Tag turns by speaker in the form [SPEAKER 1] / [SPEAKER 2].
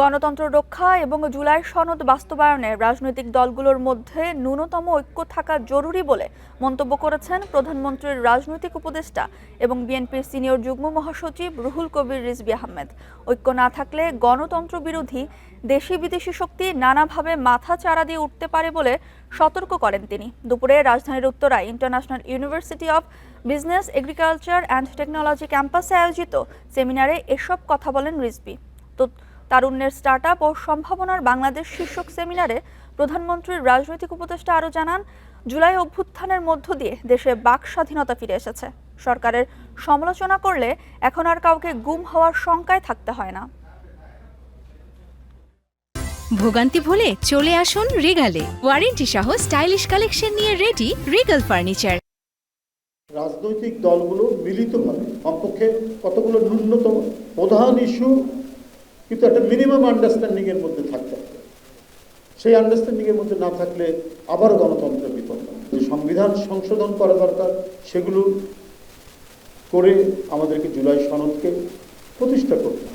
[SPEAKER 1] গণতন্ত্র রক্ষা এবং জুলাই সনদ বাস্তবায়নে রাজনৈতিক দলগুলোর মধ্যে ন্যূনতম ঐক্য থাকা জরুরি বলে মন্তব্য করেছেন প্রধানমন্ত্রীর রাজনৈতিক উপদেষ্টা এবং বিএনপির সিনিয়র যুগ্ম মহাসচিব রুহুল কবির রিজভী আহমেদ। ঐক্য না থাকলে গণতন্ত্র বিরোধী দেশি বিদেশি শক্তি নানাভাবে মাথা চাড়া দিয়ে উঠতে পারে বলে সতর্ক করেন তিনি। দুপুরে রাজধানীর উত্তরায় international university of business, agriculture and technology ক্যাম্পাসে আয়োজিত সেমিনারে এসব কথা বলেন রিজভী। তারুণ্যের স্টার্টআপ ও সম্ভাবনার বাংলাদেশ শীর্ষক সেমিনারে প্রধানমন্ত্রীর রাজনৈতিক উপদেষ্টা আরও জানান, জুলাই অভ্যুত্থানের মধ্য দিয়ে দেশে বাক স্বাধীনতা ফিরে এসেছে। সরকারের সমালোচনা করলে এখন আর কাউকে গুম হওয়ার শঙ্কায় থাকতে হয় না।
[SPEAKER 2] ভোগান্তি ভুলে চলে আসুন রিগালে। ওয়ারেন্টি সহ স্টাইলিশ কালেকশন নিয়ে রেডি রিগাল ফার্নিচার।
[SPEAKER 3] রাজনৈতিক দলগুলো মিলিতভাবে কমপক্ষে কতগুলো ন্যূনতম প্রধান ইস্যু কিন্তু একটা মিনিমাম আন্ডারস্ট্যান্ডিং এর মধ্যে থাকতে হবে। সেই আন্ডারস্ট্যান্ডিং এর মধ্যে না থাকলে আবার গণতন্ত্রের বিপদ হবে। যে সংবিধান সংশোধন করা দরকার সেগুলো করে আমাদেরকে জুলাই সনদকে প্রতিষ্ঠা করতে হবে।